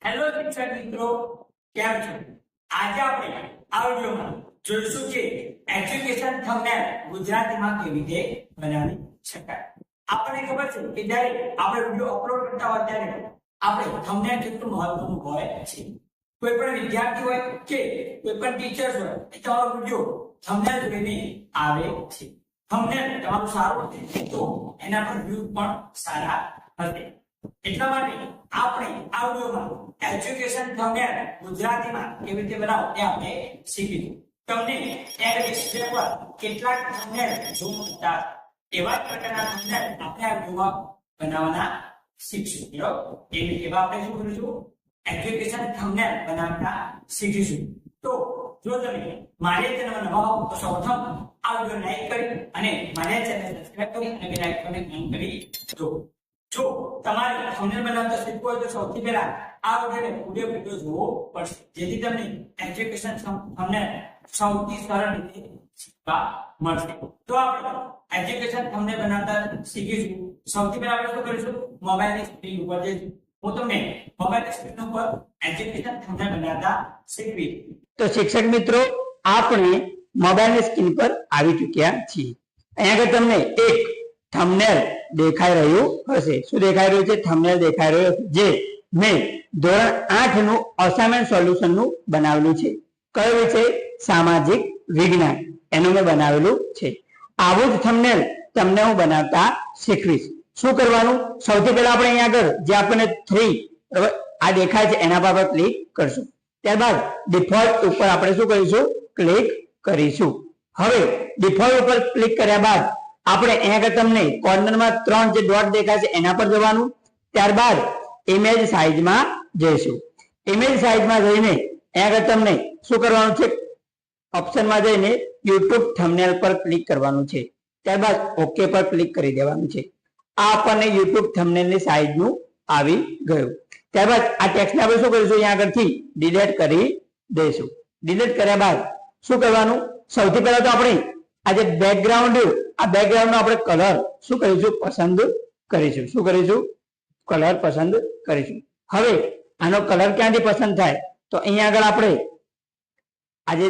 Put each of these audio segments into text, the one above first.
Hello શિક્ષક મિત્રો, કેમ છો? આજે આપણે આ વિડિયોમાં જોઈશું કે એજ્યુકેશન થંબનેલ ગુજરાતીમાં કેવી રીતે બનાવી શકાય. આપણને ખબર છે કે જ્યારે આપણે વિડિયો અપલોડ કરતા હોય ત્યારે આપણે થંબનેલ કેટલું મહત્વનું હોય છે. કોઈ પણ વિદ્યાર્થી હોય કે કોઈ પણ ટીચર્સ હોય એ તમારો વિડિયો થંબનેલ જોઈને આવે છે. થંબનેલ તમારું સારું છે તો એના પર વ્યૂ પણ સારા હશે. એટલા માટે આપણે આ વિડિયોમાં એજ્યુકેશન થંબનેલ ગુજરાતીમાં કેવી રીતે બનાવો તે આપણે શીખીશું. તમને એડ ડિસ્પ્લે પર કેટલાક થંબનેલ જોતા એવા પ્રકારના થંબનેલ આપણે આ વિડિયોમાં બનાવવાના શીખીશું. એવા આપણે શું કરીશું? એજ્યુકેશન થંબનેલ બનાવતા શીખીશું. તો જો તમે મારી ચેનલ નવા હો તો સૌપ્રથમ આ વિડિયો લાઈક કરી અને મારી ચેનલ સબસ્ક્રાઇબ કરી અને બેલ આઇકોનને ઓન કરી દો. જો તમારે થંબનેલ બનાવતા શીખવું હોય તો સૌથી પહેલા આ વિડિયો જોવો પડશે, જેથી તમને એજ્યુકેશન થંબનેલ સૌથી સરળ રીતે શીખવા મળશે. તો આપણે એજ્યુકેશન થંબનેલ બનાવતા શીખીશું. સૌથી પહેલા આપણે શું કરીશું? મોબાઈલની સ્ક્રીન ઉપર જઈશું. હું તમને મોબાઈલની સ્ક્રીન ઉપર એજ્યુકેશન થંબનેલ બનાવતા શીખવી. તો શિક્ષક મિત્રો, આપણે મોબાઈલની સ્ક્રીન પર આવી ચૂક્યા છીએ. અહીંયા આગળ તમને એક થંબનેલ દેખાઈ રહ્યું હશે. શું દેખાઈ રહ્યું છે? થંબનેલ દેખાઈ રહ્યું જે મેં ધોરણ 8 નું અસાઇનમેન્ટ સોલ્યુશન નું બનાવેલું છે. કયો વિષય? સામાજિક વિજ્ઞાન. એનું મેં બનાવેલું છે. આવું જ થંબનેલ તમને હું બનાવતા શીખવીશ. શું કરવાનું? સૌથી પહેલા આપણે અહીંયા આગળ જે આપણને 3 આ દેખાય છે એના પર ક્લિક કરશું. ત્યારબાદ ડિફોલ્ટ ઉપર આપણે શું કરીશું? ક્લિક કરીશું. હવે ડિફોલ્ટ ઉપર ક્લિક કર્યા બાદ આપણે અહીંયા આગળ તમને કોર્નરમાં 3 જે ડોટ દેખાય છે એના પર જવાનું. ત્યારબાદ ઇમેજ સાઇઝમાં જઈશું. ઇમેજ સાઇઝમાં જઈને અહીંયા આગળ તમને શું કરવાનું છે? ઓપ્શનમાં જઈને YouTube થંબનેલ પર ક્લિક કરવાનું છે. ત્યારબાદ ઓકે પર ક્લિક કરી દેવાનું છે. આ આપણને YouTube થંબનેલની સાઇઝનું આવી ગયું. ત્યારબાદ આ ટેક્સ્ટને આપણે શું કરીશું? અહીંયા આગળથી ડિલીટ કરી દઈશું. ડિલીટ કર્યા બાદ શું કરવાનું? સૌથી પહેલા તો આપણે આ જે બેકગ્રાઉન્ડ, આ બેકગ્રાઉન્ડનો આપણે કલર શું કરીશું? પસંદ કરીશું. શું કરીશું? કલર પસંદ કરીશું. હવે આનો કલર ક્યાંથી પસંદ થાય? તો અહીંયા આગળ આપણે આજે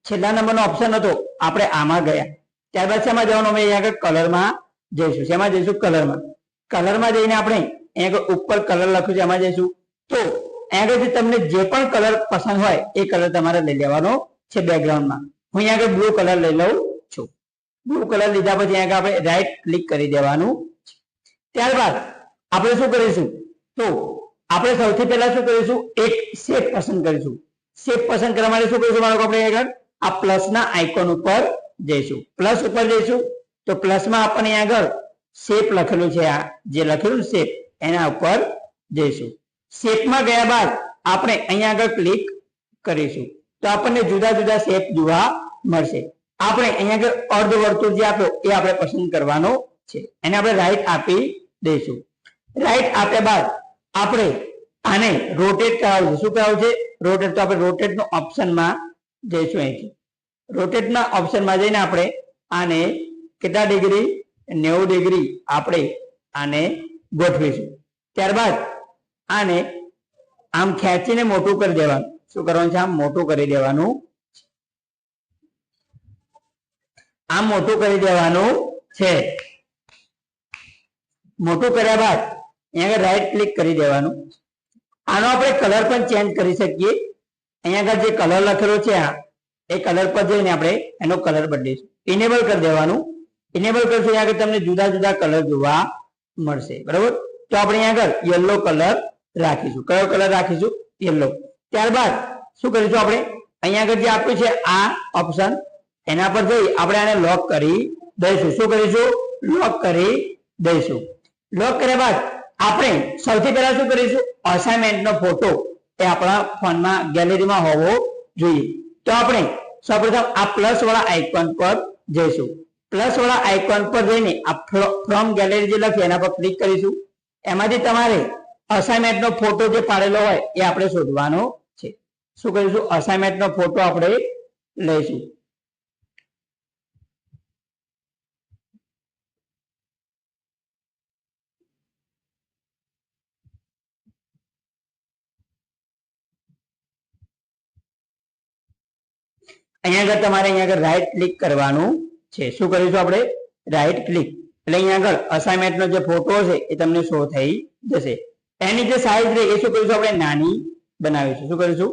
છેલ્લા નંબરનો ઓપ્શન હતો, આપણે આમાં ગયા. ત્યારબાદ શેમાં જવાનું? અમે અહીંયા આગળ કલરમાં જઈશું. શેમાં જઈશું? કલરમાં. કલરમાં જઈને આપણે અહીંયા આગળ ઉપર કલર લખ્યું છે એમાં જઈશું. તો અહીંયા આગળ તમને જે પણ કલર પસંદ હોય એ કલર તમારે લઈ લેવાનો છે બેકગ્રાઉન્ડમાં. હું અહીંયા આગળ બ્લુ કલર લઈ લઉં છું. બ્લુ કલર લીધા પછી અહીંયા આપણે રાઈટ ક્લિક કરી દેવાનું. ત્યારબાદ આપણે શું કરીશું? તો આપણે સૌથી પહેલા શું કરીશું? એક શેપ પસંદ કરીશું. શેપ પસંદ કરવા માટે શું કરીશું? બાળકો આપણે આગળ આ પ્લસના આઇકોન ઉપર જઈશું. પ્લસ ઉપર જઈશું તો પ્લસમાં આપણને આગળ શેપ લખેલું છે, આ જે લખેલું શેપ એના ઉપર જઈશું. શેપમાં ગયા બાદ આપણે અહીંયા આગળ ક્લિક કરીશું તો આપણને જુદા જુદા શેપ જોવા મળશે. આપણે અહીંયા આગળ અર્ધવર્તુળ જે આપ્યો એ આપણે પસંદ કરવાનો છે. એને આપણે રાઈટ આપી દઈશું. રાઈટ આપ્યા બાદ આપણે આને રોટેટ કરાવવું છે. શું કરાવવું છે? રોટેટ. તો આપણે રોટેટનો ઓપ્શનમાં જઈશું. અહીંથી રોટેટના ઓપ્શનમાં જઈને આપણે આને કેટલા ડિગ્રી? 90 ડિગ્રી આપણે આને ગોઠવીશું. ત્યારબાદ આને આમ ખેંચીને મોટું કરી દેવાનું. શું કરવાનું છે? આમ મોટું કરી દેવાનું. આમ મોટું કરી દેવાનું છે. મોટું કર્યા બાદ અહીંયા રાઈટ ક્લિક કરી દેવાનું. આનો આપણે કલર પણ ચેન્જ કરી શકીએ. અહીંયા આગળ જે કલર લખેલો છે એ કલર પર જઈને આપણે એનો કલર બદલીશું. ઇનેબલ કરી દેવાનું. ઇનેબલ કરશું અહીંયા આગળ તમને જુદા જુદા કલર જોવા મળશે. બરાબર? તો આપણે અહીંયા આગળ યલો કલર રાખીશું. કયો કલર રાખીશું? યલો. ત્યારબાદ શું કરીશું? આપણે અહીંયા આગળ જે આપ્યું છે આ ઓપ્શન એના પર જઈ આપણે આને લોક કરી દઈશું. શું કરીશું? લોક કરી દઈશું. લોક કર્યા બાદ આપણે સૌથી પહેલા શું કરીશું? અસાઇનમેન્ટનો ફોટો એ આપણા ફોનમાં ગેલેરીમાં હોવો જોઈએ. તો આપણે સૌપ્રથમ આ પ્લસ વાળા આઇકોન પર જઈશું. પ્લસ વાળા આઇકોન પર જઈને આ ફ્રોમ ગેલેરી જે લખી એના પર ક્લિક કરીશું. એમાંથી તમારે અસાઇનમેન્ટનો ફોટો જે પાડેલો હોય એ આપણે શોધવાનો છે. શું કરીશું? અસાઇનમેન્ટનો ફોટો આપણે લઈશું. અહીંયા આગળ તમારે અહીંયા આગળ રાઈટ ક્લિક કરવાનું છે. શું કરીશું આપણે? Right click. એટલે અહીંયા આગળ અસાઇનમેન્ટનો જે ફોટો છે એ તમને શો થઈ જશે. એની જે સાઈઝ રહે એ શું કરીશું? આપણે નાની બનાવીશું. શું કરીશું?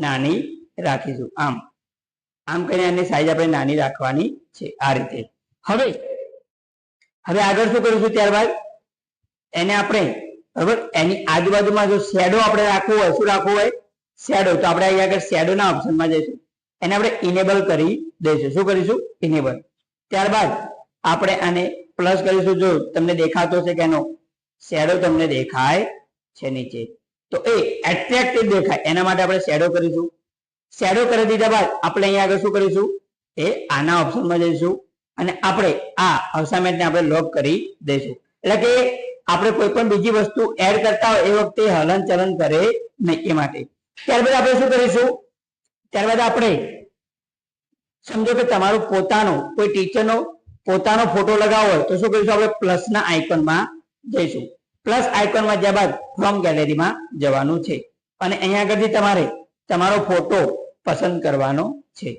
નાની રાખીશું. આમ કરીને એની સાઈઝ આપણે નાની રાખવાની છે. આ રીતે. હવે આગળ શું કરીશું? ત્યારબાદ એને આપણે બરાબર એની આજુબાજુમાં જો શેડો આપણે રાખવું હોય, શું રાખવું હોય? શેડો. તો આપણે અહીંયા આગળ શેડોના ઓપ્શનમાં જઈશું. એને આપણે ઇનેબલ કરી દઈશું. શું કરીશું? ઇનેબલ. ત્યારબાદ આપણે આને પ્લસ કરીશું. જો તમને દેખાતો છે કે એનો શેડો તમને દેખાય છે નીચે, તો એ એટ્રેક્ટિવ દેખાય એના માટે આપણે શેડો કરીશું. શેડો કરી દીધા બાદ આપણે અહીંયા આગળ શું કરીશું? એ આના ઓપ્શનમાં જઈશું અને આપણે આ અસાઇનમેન્ટને આપણે લોક કરી દઈશું. એટલે કે આપણે કોઈ પણ બીજી વસ્તુ એડ કરતા હોય એ વખતે હલન ચલન કરે નહીં એ માટે. ત્યારબાદ આપણે શું કરીશું? ત્યારબાદ આપણે સમજો કે તમારો પોતાનો કોઈ ટીચરનો પોતાનો ફોટો લગાવવો હોય તો શું કરીશું? આપણે પ્લસના આઇકોનમાં જઈશું. પ્લસ આઇકોનમાં જ્યાં બાદ ફ્રોમ ગેલેરીમાં જવાનું છે અને અહીંયા આગળથી તમારે તમારો ફોટો પસંદ કરવાનો છે.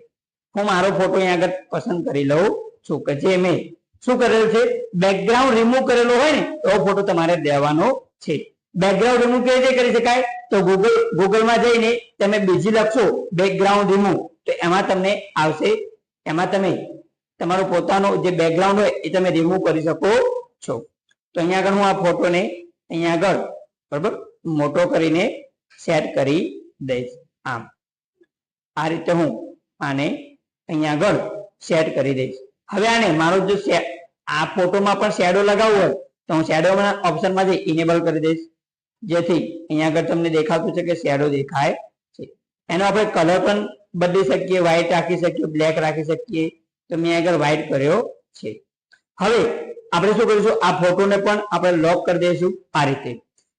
હું મારો ફોટો અહીંયા આગળ પસંદ કરી લઉં છું કે જે મેં શું કરેલું છે? બેકગ્રાઉન્ડ રિમૂવ કરેલો હોય ને એવો ફોટો તમારે દેવાનો છે. બેકગ્રાઉન્ડ રિમૂવ કેવી રીતે કરી શકાય? તો ગૂગલમાં જઈને તમે બીજી લખશો બેકગ્રાઉન્ડ રિમૂવ, તો એમાં તમને આવશે. એમાં તમે તમારો પોતાનો જે બેકગ્રાઉન્ડ હોય એ તમે રિમૂવ કરી શકો છો. તો અહીંયા આગળ હું આ ફોટોને અહીંયા આગળ બરાબર મોટો કરીને સેટ કરી દઈશ. આ રીતે હું આને અહીંયા આગળ સેટ કરી દઈશ. હવે આને મારો જો આ ફોટોમાં પણ શેડો લગાવવું હોય તો હું શેડોના ઓપ્શનમાં જઈ ઇનેબલ કરી દઈશ, જેથી અહીંયા આગળ તમને દેખાતું છે કે શેડો દેખાય છે. એનો આપણે કલર પણ બદલી શકીએ, વ્હાઈટ રાખી શકીએ, બ્લેક રાખી શકીએ. તો મેં આગળ વ્હાઈટ કર્યો છે. હવે આપણે શું કરીશું? આ ફોટોને પણ આપણે લોક કરી દઈશું આ રીતે.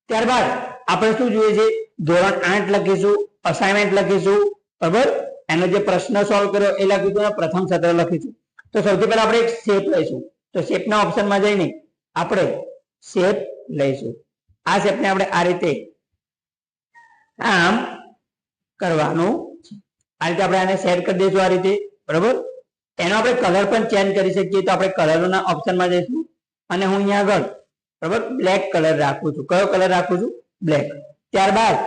ત્યારબાદ આપણે શું જોઈએ છે? ધોરણ 8 લખીશું, અસાઇનમેન્ટ લખીશું બરાબર. એનો જે પ્રશ્ન સોલ્વ કર્યો એ લખીશું અને પ્રથમ સત્ર લખીશું. તો સૌથી પહેલા આપણે એક શેપ લઈશું. તો શેપના ઓપ્શનમાં જઈને આપણે શેપ લઈશું. આ શેપને આપણે આ રીતે આમ કરવાનું છે. આ રીતે આપણે આને સેટ કરી દઈશું આ રીતે બરાબર. એનો આપણે કલર પણ ચેન્જ કરી શકીએ. તો આપણે કલરના ઓપ્શનમાં જઈશું અને હું અહીંયા આગળ બરાબર બ્લેક કલર રાખું છું. કયો કલર રાખું છું? બ્લેક. ત્યારબાદ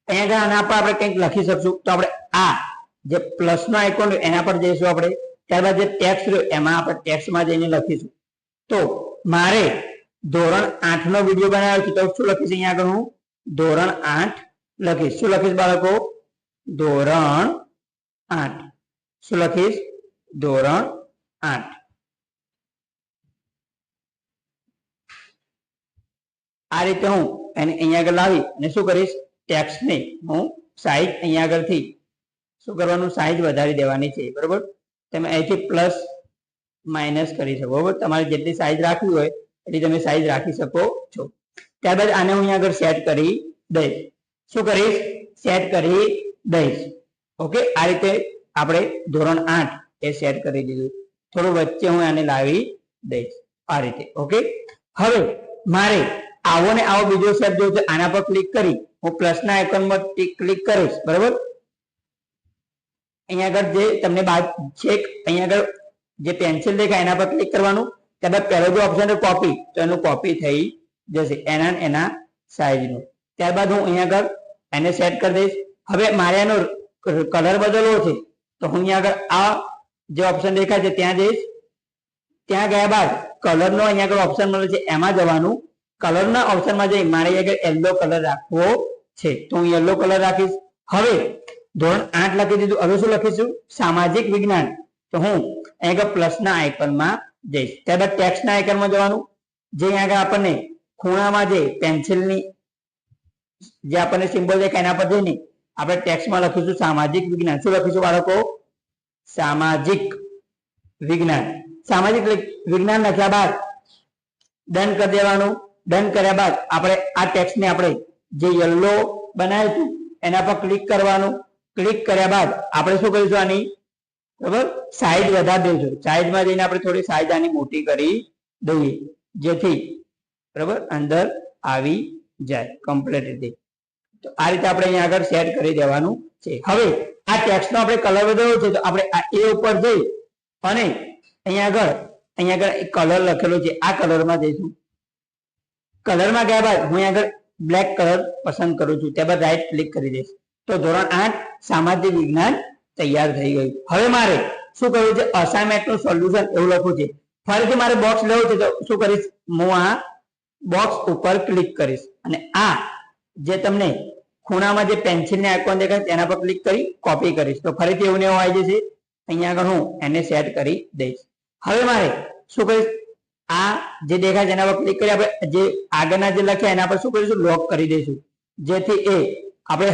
અહીંયા આગળ આના પર આપણે કંઈક લખી શકશું. તો આપણે આ જે પ્લસનો આઇકોન એના પર જઈશું આપણે. ત્યારબાદ જે ટેક્સ્ટ રહ્યો એમાં આપણે ટેક્સ્ટમાં જઈને લખીશું. તો મારે ધોરણ 8 નો વિડીયો બનાવ્યો છે તો શું લખીશ? અહીંયા આગળ હું ધોરણ 8 લખીશ. શું લખીશ બાળકો? ધોરણ 8. શું લખીશ? ધોરણ 8. આ રીતે હું એને અહીંયા આગળ લાવી અને શું કરીશ? ટેક્સ્ટને હું સાઈઝ અહીંયા આગળથી શું કરવાનું? સાઈઝ વધારી દેવાની છે બરોબર. તમે અહીંથી પ્લસ માઇનસ કરી શકો બરોબર. તમારે જેટલી સાઈઝ રાખવી હોય એટલી તમે સાઈઝ રાખી શકો છો. ત્યારબાદ આને હું અહીંયા આગળ સેટ કરી દઈશ. શું કરીશ? સેટ કરી દઈશ. ઓકે. આ રીતે આપણે ધોરણ 8 એ સેટ કરી દીધું. થોડું વચ્ચે હું આને લાવી દઈશ આ રીતે. ઓકે. હવે મારે આવો ને આવો બીજો સેટ જો છે આના પર ક્લિક કરી હું પ્લસના આઇકોનમાં ક્લિક કરીશ બરોબર. અહીંયા આગળ જે તમને છેક અહીંયા આગળ જે પેન્સિલ દેખાય એના પર ક્લિક કરવાનું. ત્યારબાદ પહેલો જે ઓપ્શન છે કોપી, તો એનું કોપી થઈ જશે એના સાઈઝનું. ત્યારબાદ હું અહીંયા આગળ એને સેટ કરી દઈશ. હવે મારે એનો કલર બદલવો છે તો હું અહીંયા આગળ આ જે ઓપ્શન દેખાય છે ત્યાં જઈશ. ત્યાં ગયા બાદ કલરનો અહીંયા આગળ ઓપ્શન મળે છે એમાં જવાનું. કલરના ઓપ્શનમાં જઈ મારે આગળ યલો કલર રાખવો છે તો હું યલો કલર રાખીશ. હવે ધોરણ 8 લખી દીધું. હવે શું લખીશું? સામાજિક વિજ્ઞાન. તો હું અહીંયા આગળ પ્લસના આઇકનમાં જઈશ. ત્યારબાદ ટેક્સ્ટના આઇકનમાં જવાનું. જે અહીંયા આગળ આપણને ખૂણામાં જે પેન્સિલની જે આપણને સિમ્બોલ દેખાય એના પર જઈને આપણે ટેક્સ્ટમાં લખીશું સામાજિક વિજ્ઞાન. શું લખીશું બાળકો? સામાજિક વિજ્ઞાન. સામાજિક વિજ્ઞાન લખ્યા બાદ ડન કરી દેવાનું. ડન કર્યા બાદ આપણે આ ટેક્સ્ટને આપણે જે યલો બનાવ્યું હતું એના પર ક્લિક કરવાનું. ક્લિક કર્યા બાદ આપણે શું કરીશું? આની બરાબર સાઈઝ વધારી દઈશું. સાઈઝમાં જઈને આપણે થોડી સાઈઝ આની મોટી કરી દઈએ જેથી બરાબર અંદર આવી જાય કમ્પ્લીટ રીતે. તો આ રીતે આપણે અહીંયા આગળ સેટ કરી દેવાનું છે. હવે આ ટેક્સ્ટનો આપણે કલર બદલવો છે તો આપણે આ એ ઉપર જઈ અને અહીંયા આગળ એક કલર લખેલો છે, આ કલરમાં જઈશું. કલરમાં ગયા બાદ હું અહીંયા આગળ બ્લેક કલર પસંદ કરું છું, ત્યારબાદ રાઈટ ક્લિક કરી દઈશ. તો ધોરણ 8 સામાજિક વિજ્ઞાન તૈયાર થઈ ગયું. હવે મારે શું કરવું છે, અસાઇનમેન્ટનું સોલ્યુશન એવું લખવું છે. ફરીથી મારે બોક્સ લેવું છે તો શું કરીશ, હું આ બોક્સ ઉપર ક્લિક કરીશ અને આ જે તમને ખૂણામાં જે પેન્સિલની આઇકોન દેખાય તેના પર ક્લિક કરી કોપી કરીશ. તો ફરીથી એવું ને એવું આવી જશે. અહીંયા આગળ હું એને સેટ કરી દઈશ. હવે મારે શું કરીશ, આ જે દેખાય તેના પર ક્લિક કરી આપણે જે આગળના જે લખ્યા એના પર શું કરીશું, લોક કરી દઈશું, જેથી એ આપણે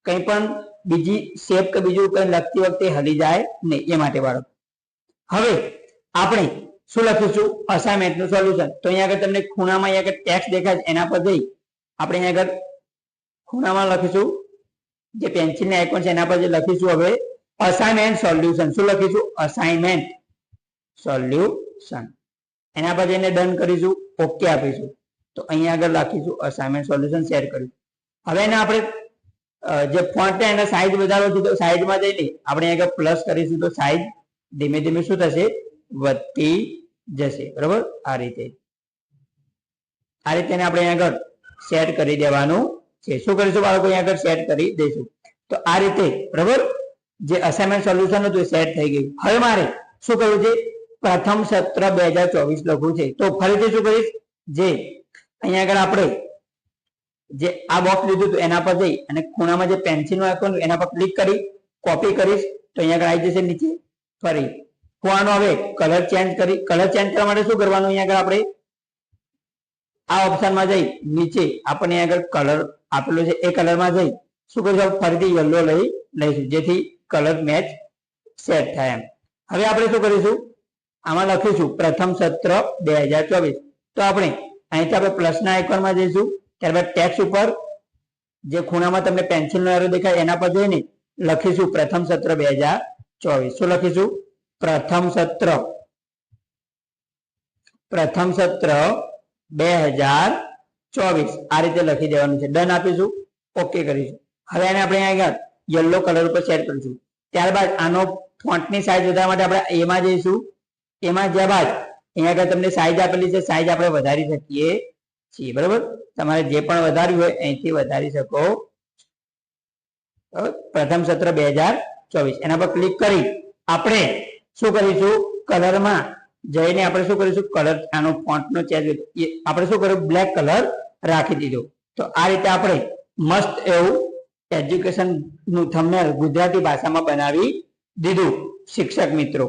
કંઈ પણ બીજી શેપ કે બીજું કંઈ લખતી વખતે હલી જાય નહીં, એ માટે બાળકો. હવે આપણે શું લખીશું, અસાઇનમેન્ટનું સોલ્યુશન. તો અહીંયા આગળ તમને ખૂણામાં અહીંયા આગળ ટેક્સ્ટ દેખાય એના પર જઈ આપણે અહીંયા આગળ ખૂણામાં લખીશું, જે પેન્સિલની આઇકોન છે એના પર જે લખીશું હવે અસાઇનમેન્ટ સોલ્યુશન. શું લખીશું, અસાઇનમેન્ટ સોલ્યુશન. એના પર જઈને ડન કરીશું, ઓકે આપીશું. તો અહીંયા આગળ લખીશું અસાઇનમેન્ટ સોલ્યુશન, શેર કરીશું. હવે એને આપણે જે ફોન્ટ છે એના સાઈઝ વધારવો છે તો સાઈઝમાં જઈને આપણે અહીંયા પ્લસ કરીશું તો સાઈઝ ધીમે ધીમે શું થશે, વધતી જશે. બરોબર, આ રીતે આપણે અહીંયા આગળ સેટ કરી દેવાનું છે. શું કરીશું બાળકો, અહીંયા આગળ સેટ કરી દઈશું. તો આ રીતે બરોબર જે અસાઇનમેન્ટ સોલ્યુશન હતું એ સેટ થઈ ગયું. હવે મારે શું કરવું છે, પ્રથમ સત્ર 2024 લખવું છે. તો ફરીથી શું કરીશ, જે અહીંયા આગળ આપણે જે આ બોક્સ લીધું હતું એના પર જઈ અને ખૂણામાં જે પેન્સિલ નું આઇકોન એના પર ક્લિક કરી કોપી કરીશ તો અહીંયા આગળ આવી જશે નીચે. ફરી હું આનો હવે કલર ચેન્જ કરવા માટે શું કરવાનું, અહીંયા આગળ આપણે આ ઓપ્શનમાં જઈ નીચે આપણને આગળ કલર આપેલો છે એ કલરમાં જઈ શું કરીશું, ફરીથી યલો લઈશું જેથી કલર મેચ સેટ થાય એમ. હવે આપણે શું કરીશું, આમાં લખીશું પ્રથમ સત્ર 2024. તો આપણે અહીંથી આપણે પ્લસના આઇકોનમાં જઈશું, ત્યારબાદ ટેક્સ્ટ ઉપર જે ખૂણામાં તમને પેન્સિલનો એરો દેખાય એના પર જઈને લખીશું પ્રથમ સત્ર 2024. શું લખીશું, પ્રથમ સત્ર 2024 આ રીતે લખી દેવાનું છે. ડન આપીશું, ઓકે કરીશું. હવે આને આપણે અહીંયા યલો કલર ઉપર સેટ કરીશું. ત્યારબાદ આનો ફોન્ટની સાઈઝ વધારવા માટે આપણે એમાં જઈશું. એમાં જ્યાં બાદ અહીંયા આગળ તમને સાઈઝ આપેલી છે, સાઈઝ આપણે વધારી શકીએ છીએ. બરોબર, તમારે જે પણ વધારવું હોય અહીંથી વધારી શકો. પ્રથમ સત્ર 2024 એના પર ક્લિક કરી આપણે શું કરીશું, કલરમાં જઈને આપણે શું કરીશું, કલર આનો ફોન્ટનો ચેન્જ આપણે શું કર્યું, બ્લેક કલર રાખી દીધો. તો આ રીતે આપણે મસ્ત એવું એજ્યુકેશન નું થંબનેલ ગુજરાતી ભાષામાં બનાવી દીધું શિક્ષક મિત્રો.